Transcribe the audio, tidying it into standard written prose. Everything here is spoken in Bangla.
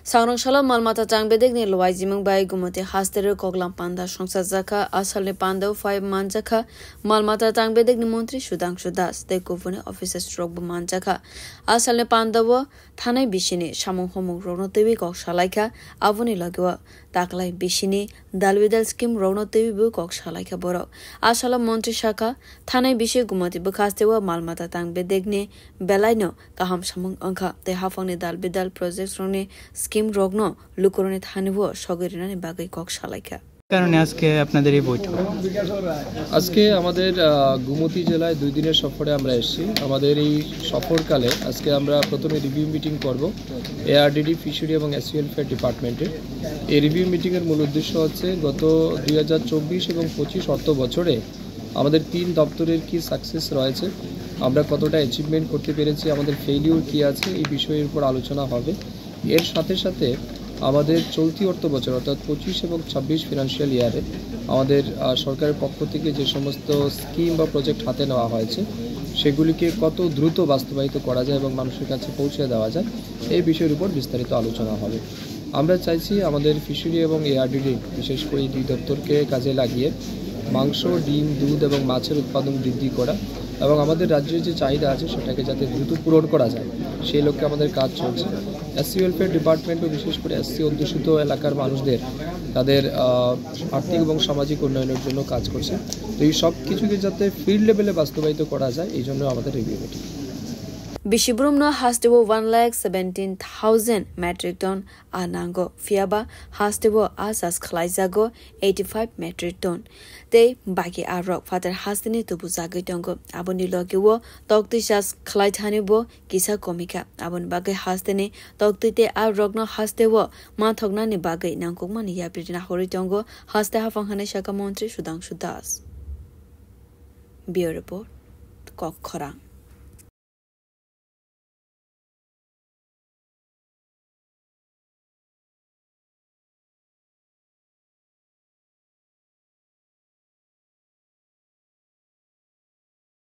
Sangrangshalo malmata changbedek ni lowai jimung bai gumate hastere koglam panda songsa jaka asal ni panda 5 manjaka malmata changbedek ni mantri Sudhanshu Das te governor officer stroke manjaka asal ni panda wo thanai bishini samung homung rono tebi kok salaika avoni lagwa taklai bishini dalbidal scheme rono tebi bu kok salaika borok asal mantri shaka thanai bishi gumate bukhaste wo malmata changbedek ni belaino kaham samung angkha te hafangni dalbidal projects roni scheme রগ্ন লুকরণে থানিব সগরিনানি বাগৈ কক শালাইকা কারণে আজকে আপনাদের এই বৈঠক আজকে আমাদের গুমতি জেলায় 2 দিনের সফরে আমরা এসেছি আমাদের এই সফরকালে আজকে আমরা প্রথমে রিভিউ মিটিং করব এআরডিডি ফিশারি এবং এসইএল ফেয়ার ডিপার্টমেন্টে এই রিভিউ মিটিং এর মূল উদ্দেশ্য হচ্ছে গত 2024 এবং 25 অর্থ বছরে আমাদের 3 দপ্তরের কি সাকসেস রয়েছে আমরা কতটা অ্যাচিভমেন্ট করতে পেরেছি আমাদের ফেইলিউর কি আছে এই বিষয়ের উপর আলোচনা হবে এর সাথে সাথে আমাদের চলতি অর্থ বছর অর্থাৎ 25 এবং 26 ফিনান্সিয়াল ইয়ারে আমাদের সরকারের পক্ষ থেকে যে সমস্ত স্কিম বা প্রজেক্ট হাতে নেওয়া হয়েছে সেগুলিকে কত দ্রুত বাস্তবায়িত করা যায় এবং মানুষের কাছে পৌঁছে দেওয়া যায় এই বিষয়ের উপর বিস্তারিত আলোচনা হবে আমরা চাইছি আমাদের ফিশারি এবং এআরডিডি বিশেষ করে এই দুই দপ্তরকে কাজে লাগিয়ে মাংস ডিম দুধ এবং মাছের উৎপাদন বৃদ্ধি করা এবং আমাদের রাজ্যের যে চাহিদা আছে সেটাকে যাতে দ্রুত পূরণ করা যায় সেই লক্ষ্যে আমাদের কাজ চলছে এসসি ওয়েলফেয়ার ডিপার্টমেন্টও বিশেষ করে এসসি অধ্যুষিত এলাকার মানুষদের তাদের আর্থিক এবং সামাজিক উন্নয়নের জন্য কাজ করছে তো এই সব কিছুকে যাতে ফিল্ড লেভেলে বাস্তবায়িত করা যায় এই জন্য আমাদের review meeting Bishibrumno hastewo 1,17,000 metric ton anango fiaba hastewo asas khlaizago 85 metric ton te baki arok father hastini tubu zagitongo aboni logewo toktishas khlaithanibo kisa komika abon bagai hastini toktite arokno hastewo mathogna ni bagai nangkokmani yapirina horitongo haste hafanghane shaka mantri Sudhanshu Das Bureau Report Kokkhorang